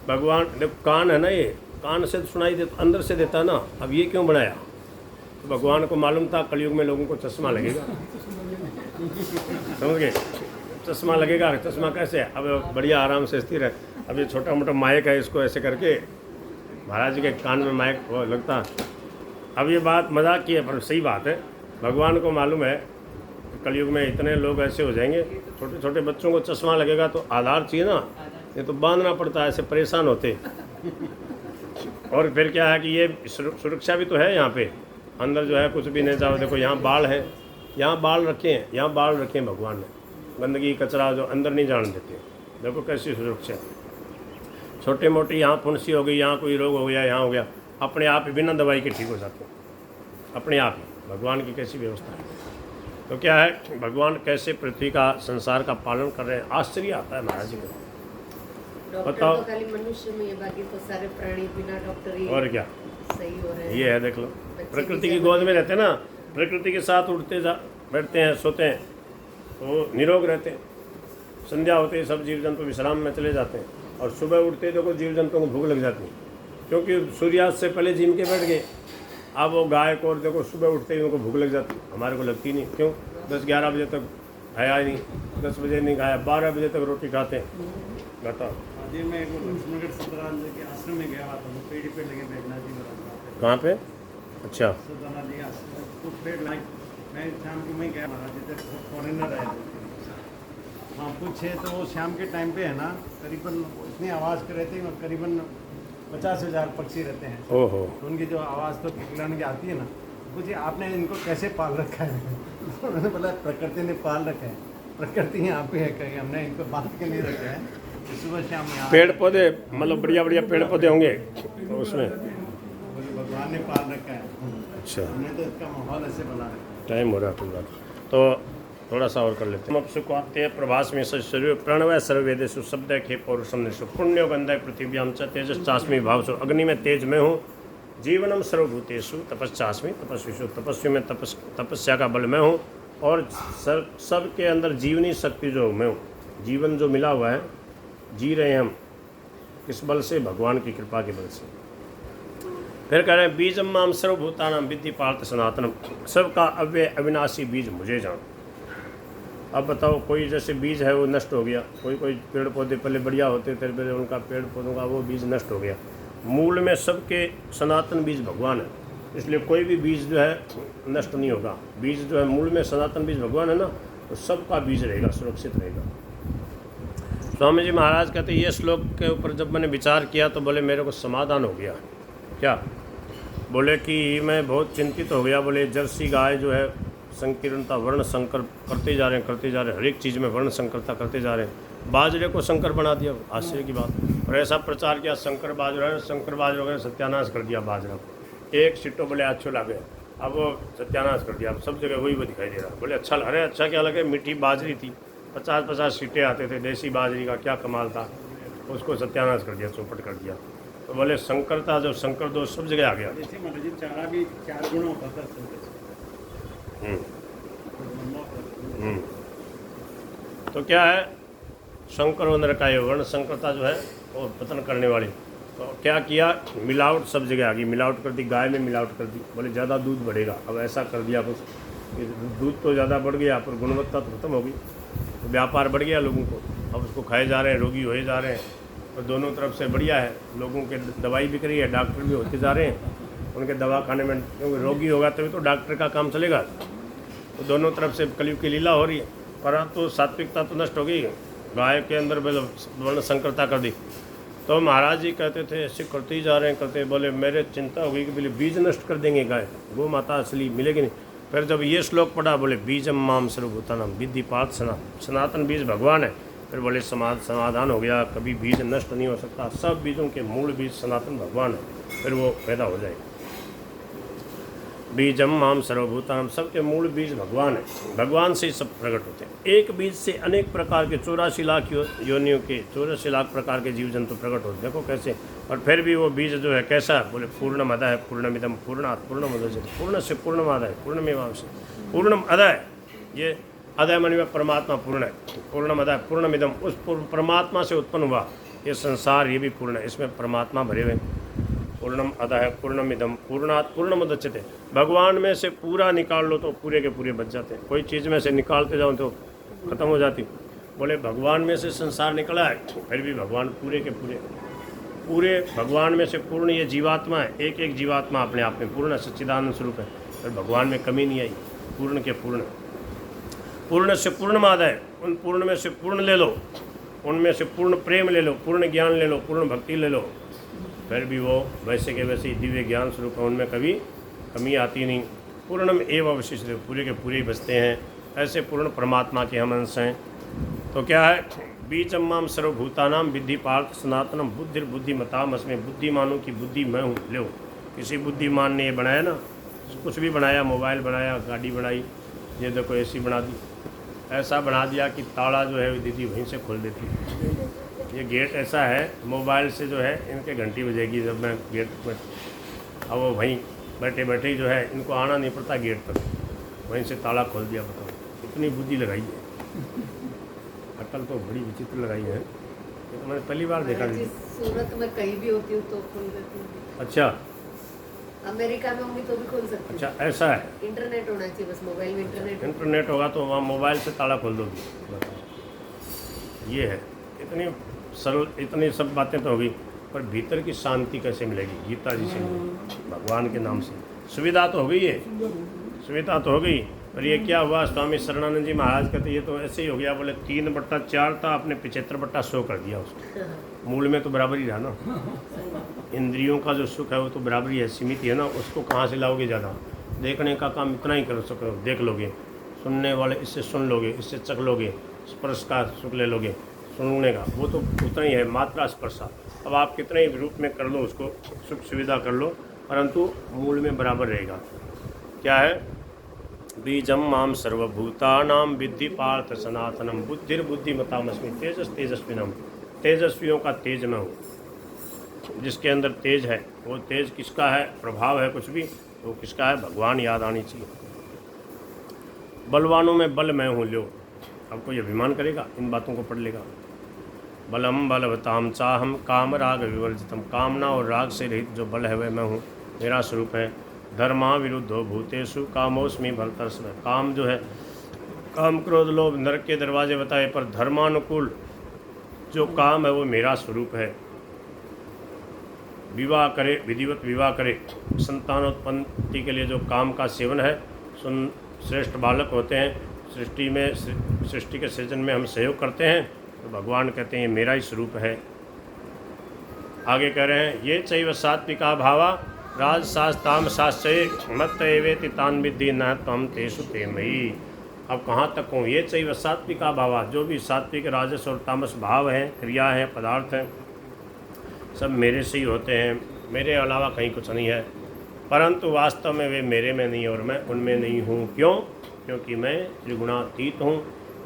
भगवान देखो कान है ना, ये कान से सुनाई दे अंदर से देता ना, अब ये क्यों बनाया? तो भगवान को मालूम था कलयुग में लोगों को चश्मा लगेगा, समझ गए? चश्मा लगेगा, चश्मा कैसे? अब बढ़िया आराम से स्थिर है। अब ये छोटा मोटा माइक है, इसको ऐसे करके महाराज जी के कान में माइक वो लगता। अब ये बात मजाक की है पर सही बात है। भगवान को मालूम है कलयुग में इतने लोग ऐसे हो जाएंगे, छोटे छोटे बच्चों को चश्मा लगेगा तो आधार चाहिए ना, ये तो बांधना पड़ता है, ऐसे परेशान होते। और फिर क्या है कि ये सुरक्षा भी तो है यहाँ पे, अंदर जो है कुछ भी नहीं जाओ। देखो यहाँ बाल है, यहाँ बाल रखे हैं, यहाँ बाल रखे हैं भगवान ने, गंदगी कचरा जो अंदर नहीं जाने देते। देखो कैसी सुरक्षा। छोटे मोटी यहाँ फुंसी हो गई, यहाँ कोई रोग हो गया, यहाँ हो गया, अपने आप ही बिना दवाई के ठीक हो जाते हैं, अपने आप ही। भगवान की कैसी व्यवस्था है। तो क्या है, भगवान कैसे पृथ्वी का संसार का पालन कर रहे हैं, आश्चर्य आता है महाराज जी को। बताओ तो खाली मनुष्य में, बाकी तो सारे प्राणी बिना डॉक्टर ही और क्या सही हो रहे हैं। ये है, देख लो, प्रकृति की गोद में रहते हैं ना, प्रकृति के साथ उठते जा बैठते हैं, सोते हैं, तो निरोग रहते हैं। संध्या होते ही सब जीव जंतु विश्राम में चले जाते हैं, और सुबह उठते ही देखो जीव जंतुओं को भूख लग जाती है, क्योंकि सूर्यास्त से पहले जिम के बैठ गए। अब वो गाय को और देखो सुबह उठते ही उनको भूख लग जाती है, हमारे को लगती नहीं। क्यों? 10-11 बजे तक खाया ही नहीं, 10 बजे नहीं खाया, 12 बजे तक रोटी खाते हैं। बताओ। जी मैं लक्ष्मणगढ़ सत्यनारायण जी के आश्रम में गया हुआ था, वो पेड़ पे लगे बैठना जी महाराज। कहाँ पे? अच्छा, सत्यनारायण जी आश्रम तो पेड़ लाइक मैं शाम को मैं गया महाराज जी तक, फॉरेनर आए हाँ पूछे तो वो शाम के टाइम पे है ना, करीबन इतनी आवाज़ कर रहे थे, करीबन 50,000 पक्षी रहते हैं। ओहो, तो उनकी जो आवाज़ तो किलकिलाने की आती है ना, पूछिए आपने इनको कैसे पाल रखा है? उन्होंने बोला प्रकृति ने पाल रखा है, प्रकृति यहाँ पे है, कहीं हमने इनको बांध के नहीं रखा है। तो सुबह शाम यहाँ पेड़ पौधे मतलब बढ़िया बढ़िया पेड़ पौधे होंगे तो उसमें भगवान ने पाल रखा है। अच्छा, हमने तो इसका माहौल ऐसे बना रखा है। टाइम हो रहा है कोई बात, तो थोड़ा सा और कर लेते हैं। हम सुख आते हैं प्रभास में शरीर प्रणवय सर्ववेदेशु शब्द खे पौरुषम निशु पुण्यो गंधय पृथ्व्याम च तेजश्चास्मी भावसु अग्नि में तेज में हूँ जीवनम सर्वभूतेषु तपस्यास्मी तपस्विषु तपस्वी में तपस्या का बल मैं हूँ, और सब के अंदर जीवनी शक्ति जो मैं हूँ, जीवन जो मिला हुआ है, जी रहे हैं हम किस बल से? भगवान की कृपा के बल से। फिर कह रहे हैं बीजम माम सर्वभूतानाम विद्धि पार्थ सनातनम, सबका अव्यय अविनाशी बीज मुझे जान। अब बताओ, कोई जैसे बीज है वो नष्ट हो गया, कोई पेड़ पौधे पहले बढ़िया होते थे, पहले उनका पेड़ पौधों का वो बीज नष्ट हो गया। मूल में सबके सनातन बीज भगवान है, इसलिए कोई भी बीज जो है नष्ट नहीं होगा। बीज जो है मूल में सनातन बीज भगवान है ना, तो सबका बीज रहेगा, सुरक्षित रहेगा। स्वामी जी महाराज कहते ये श्लोक के ऊपर जब मैंने विचार किया तो बोले मेरे को समाधान हो गया। क्या? बोले कि मैं बहुत चिंतित हो गया। बोले जर्सी गाय जो है संकीर्णता वर्ण संकर करते जा रहे हैं, हर एक चीज़ में वर्ण संकरता करते जा रहे हैं। बाजरे को संकर बना दिया, आश्चर्य की बात। और ऐसा प्रचार किया शंकर बाजरा वगैरह सत्यानाश कर दिया बाजरा को। एक सिट्टो बोले अच्छो लगे, अब वो सत्यानाश कर दिया, अब सब जगह वही वो दिखाई दे रहा। बोले अच्छा, अरे अच्छा क्या लगे, मीठी बाजरी थी, 50-50 सीटें आते थे, देसी बाजरी का क्या कमाल था, उसको सत्यानाश कर दिया, चौपट कर दिया। तो बोले शंकरता जो शंकर दोष सब जगह आ गया। जैसे महाराज जी चारा भी 4 गुना होता था। तो क्या है, शंकर वंदर का ये वर्ण संकरता जो है वो पतन करने वाली। तो क्या किया, मिलावट सब जगह आ गई, मिलावट कर दी, गाय में मिलावट कर दी। बोले ज़्यादा दूध बढ़ेगा, अब ऐसा कर दिया कुछ कि दूध तो ज़्यादा बढ़ गया पर गुणवत्ता तो खत्म हो गई। तो व्यापार बढ़ गया लोगों को, अब उसको खाए जा रहे हैं, रोगी होए जा रहे हैं। और दोनों तरफ से बढ़िया है, लोगों के दवाई बिक रही है, डॉक्टर भी होते जा रहे हैं उनके दवा खाने में, क्योंकि रोगी होगा तभी तो डॉक्टर का काम चलेगा। तो दोनों तरफ से कलयुग की लीला हो रही है, परंतु सात्विकता तो नष्ट हो गई, गाय के अंदर वर्ण संकरता कर दी। तो महाराज जी कहते थे ऐसे करते ही जा रहे हैं, करते बोले मेरे चिंता हो गई कि बोले बीज नष्ट कर देंगे गाय, गौ माता असली मिलेगी नहीं। फिर जब ये श्लोक पढ़ा, बोले बीजम माम सर्वभूतानाम विद्धि पार्थ सनातन बीज भगवान है। फिर बोले समाधान हो गया, कभी बीज नष्ट नहीं हो सकता, सब बीजों के मूल बीज सनातन भगवान है, फिर वो पैदा हो जाएगा। बीजम माम सर्वभूतानाम, सबके मूल बीज भगवान है, भगवान से ही सब प्रकट होते हैं। एक बीज से अनेक प्रकार के 84 लाख योनियों के 84 लाख प्रकार के जीव जंतु प्रकट होते, देखो कैसे। और फिर भी वो बीज जो है कैसा, बोले पूर्णमदः पूर्णमिदं पूर्णात् पूर्णमुदच्यते, पूर्ण से पूर्णमादाय पूर्णमेवांसि पूर्णम अदय। ये अदय मन में परमात्मा पूर्ण है, पूर्णमदः पूर्णमिदं उस परमात्मा से उत्पन्न हुआ, ये संसार ये भी पूर्ण है, इसमें परमात्मा भरे हुए हैं। पूर्णम अतः पूर्णमिदम पूर्णात् पूर्णमुदच्यते। भगवान में से पूरा निकाल लो तो पूरे के पूरे बच जाते हैं। कोई चीज़ में से निकालते जाओ तो खत्म हो जाती। बोले भगवान में से संसार निकला है, फिर भी भगवान पूरे के पूरे भगवान में से पूर्ण ये जीवात्मा है। एक एक जीवात्मा अपने आप में पूर्ण सच्चिदानंद स्वरूप है, फिर भगवान में कमी नहीं आई। पूर्ण के पूर्ण, पूर्ण से पूर्णमादाय, उन पूर्ण में से पूर्ण ले लो, उनमें से पूर्ण प्रेम ले लो, पूर्ण ज्ञान ले लो, पूर्ण भक्ति ले लो, फिर भी वो वैसे के वैसे ही दिव्य ज्ञान स्वरूप है, उनमें कभी कमी आती नहीं। पूर्णम एव अवशिष्ट, पूरे के पूरे ही बचते हैं। ऐसे पूर्ण परमात्मा के हम अंश हैं। तो क्या है, बीजम माम सर्वभूतानाम विद्धि पार्थ सनातनम बुद्धिर्बुद्धिमताम अस्मि। बुद्धिमानों की बुद्धि मैं हूँ। लो, किसी बुद्धिमान ने ये बनाया ना, कुछ भी बनाया, मोबाइल बनाया, गाड़ी बनाई, ये देखो ऐसी बना दी, ऐसा बना दिया कि ताला जो है दीदी वहीं से खोल देती है। ये गेट ऐसा है, मोबाइल से जो है इनके घंटी बजेगी जब मैं गेट पर, अब वो वहीं बैठे बैठे ही जो है इनको आना नहीं पड़ता गेट पर, वहीं से ताला खोल दिया। बताओ इतनी बुद्धि लगाई है, अकल तो बड़ी विचित्र लगाई है। ये तो मैंने पहली बार देखा। सूरत में कहीं भी होती हूँ तो खोल देती हूँ। अच्छा, अमेरिका में होंगी तो भी खोल सकती हूँ। अच्छा ऐसा है। इंटरनेट होना चाहिए, बस मोबाइल में इंटरनेट होगा तो वहाँ मोबाइल से ताला खोल दोगी। बताओ, ये है। इतनी सरल, इतनी सब बातें तो होगी, पर भीतर की शांति कैसे मिलेगी? गीता जी से मिलेगी, भगवान के नाम से। सुविधा तो हो गई है, सुविधा तो हो गई, पर ये क्या हुआ? स्वामी शरणानंद जी महाराज कहते ये तो ऐसे ही हो गया। बोले 3/4 था, आपने 75/100 कर दिया उसको। मूल में तो बराबर ही रहा ना। इंद्रियों का जो सुख है वो तो बराबर ही है, सीमित है ना। उसको कहाँ से लाओगे ज़्यादा? देखने का काम इतना ही कर सको, देख लोगे। सुनने वाले इससे सुन लोगे, इससे चख लोगे, स्पर्श का सुख ले लोगे, सुनने का वो तो उतना ही है, मात्रा स्पर्शा। अब आप कितने ही रूप में कर लो उसको, सुख सुविधा कर लो, परंतु मूल में बराबर रहेगा। क्या है? बीजम माम सर्वभूतानाम विद्धि पार्थ सनातनम बुद्धिर्बुद्धिमतामस्मि तेजस तेजस्विनम। तेजस्वियों का तेज मैं हूँ। जिसके अंदर तेज है, वो तेज किसका है? प्रभाव है कुछ भी, वो किसका है? भगवान याद आनी चाहिए। बलवानों में बल मैं हूँ। लो, अब कोई अभिमान करेगा? इन बातों को पढ़ लेगा। बलम बलवताम चाहम काम राग विवर्जितम। कामना और राग से रहित जो बल है वह मैं हूँ, मेरा स्वरूप है। धर्मा विरुद्धो भूतेषु कामोस्मि भरतर्षभ। काम जो है, काम क्रोध लोभ नरक के दरवाजे बताए, पर धर्मानुकूल जो काम है वो मेरा स्वरूप है। विवाह करे, विधिवत विवाह करे, संतानोत्पत्ति के लिए जो काम का सेवन है, श्रेष्ठ बालक होते हैं। सृष्टि के सृजन में हम सहयोग करते हैं, तो भगवान कहते हैं ये मेरा ही स्वरूप है। आगे कह रहे हैं ये चैव सात्विका भावा राजसास्तामसाश्चये मत्त एवेति तान् विद्धि न त्वं तेषु ते मयि। अब कहाँ तक हूँ? ये चैव सात्विका भावा, जो भी सात्विक राजस और तामस भाव है, क्रिया है, पदार्थ हैं, सब मेरे से ही होते हैं, मेरे अलावा कहीं कुछ नहीं है। परंतु वास्तव में वे मेरे में नहीं और मैं उनमें नहीं हूँ। क्यों? क्योंकि मैं त्रिगुणातीत हूँ।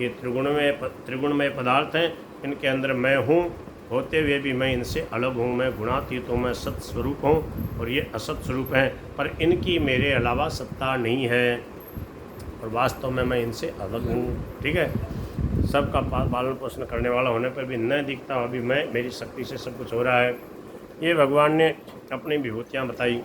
ये त्रिगुणमय पदार्थ हैं, इनके अंदर मैं हूँ, होते हुए भी मैं इनसे अलग हूँ। मैं गुणातीत हूँ, मैं सत स्वरूप हूँ और ये असत स्वरूप हैं, पर इनकी मेरे अलावा सत्ता नहीं है और वास्तव में मैं इनसे अलग हूँ। ठीक है, सबका पालन पोषण करने वाला होने पर भी न दिखता अभी मैं, मेरी शक्ति से सब कुछ हो रहा है। ये भगवान ने अपनी विभूतियाँ बताई।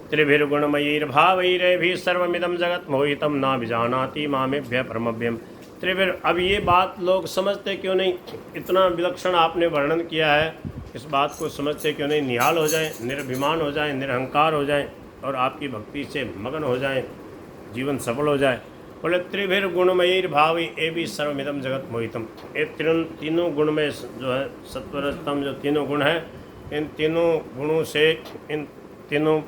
त्रिभिर्गुणमयीर्भावैरेभिः सर्वमिदं जगत् मोहितं न विजानाति मामेभ्यः परमव्यम। त्रिभिर, अब ये बात लोग समझते क्यों नहीं? इतना विलक्षण आपने वर्णन किया है, इस बात को समझते क्यों नहीं? निहाल हो जाएं, निर्भिमान हो जाएं, निरहंकार हो जाएं और आपकी भक्ति से मगन हो जाएं, जीवन सफल हो जाए। बोले त्रिभिर्गुणमयीर्भावै एभिः सर्वमिदं जगत् मोहितम। ये तीनों गुण में जो है सत्वरजतम, जो तीनों गुण हैं, इन तीनों गुणों से, इन तीनों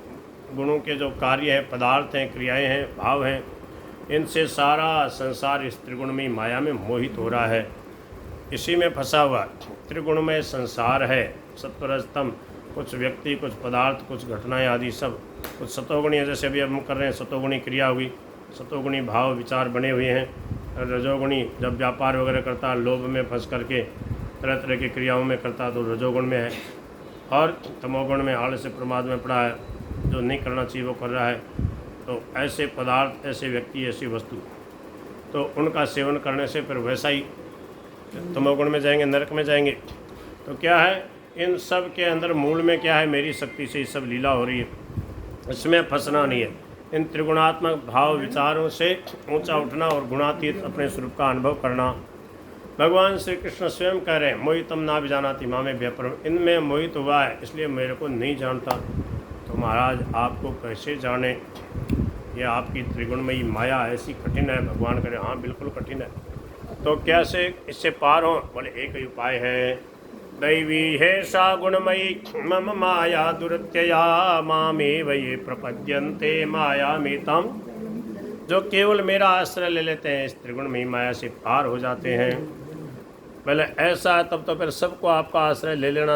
गुणों के जो कार्य हैं, पदार्थ हैं, क्रियाएं हैं, भाव हैं, इनसे सारा संसार इस त्रिगुणमयी माया में मोहित हो रहा है, इसी में फंसा हुआ। त्रिगुणमय संसार है, सत्वरजतम, कुछ व्यक्ति, कुछ पदार्थ, कुछ घटनाएं आदि सब। कुछ सतोगुणी, जैसे अभी हम कर रहे हैं, सतोगुणी क्रिया हुई, सतोगुणी भाव विचार बने हुए हैं। रजोगुणी जब व्यापार वगैरह करता, लोभ में फंस करके तरह तरह की क्रियाओं में करता, तो रजोगुण में है। और तमोगुण में आलस्य प्रमाद में पड़ा है, जो नहीं करना चाहिए वो कर रहा है। तो ऐसे पदार्थ, ऐसे व्यक्ति, ऐसी वस्तु, तो उनका सेवन करने से फिर वैसा ही तमोगुण में जाएंगे, नरक में जाएंगे। तो क्या है, इन सब के अंदर मूल में क्या है, मेरी शक्ति से ये सब लीला हो रही है, इसमें फंसना नहीं है। इन त्रिगुणात्मक भाव विचारों से ऊंचा उठना और गुणातीत अपने स्वरूप का अनुभव करना। भगवान श्री कृष्ण स्वयं कह रहे हैं, मोहितम ना भी जानाति मामे व्यपरम, इनमें मोहित हुआ है इसलिए मेरे को नहीं जानता। तो महाराज आपको कैसे जाने, ये आपकी त्रिगुणमयी माया ऐसी कठिन है। भगवान कह रहे हाँ बिल्कुल कठिन है। तो कैसे इससे पार हो, बोले एक ही उपाय है, दैवी है सा गुणमयी मम माया दुरत्यया मामेव ये प्रपद्यन्ते माया मीतम। जो केवल मेरा आश्रय ले लेते हैं इस त्रिगुणमयी माया से पार हो जाते हैं। पहले ऐसा है तब तो फिर सबको आपका आश्रय ले लेना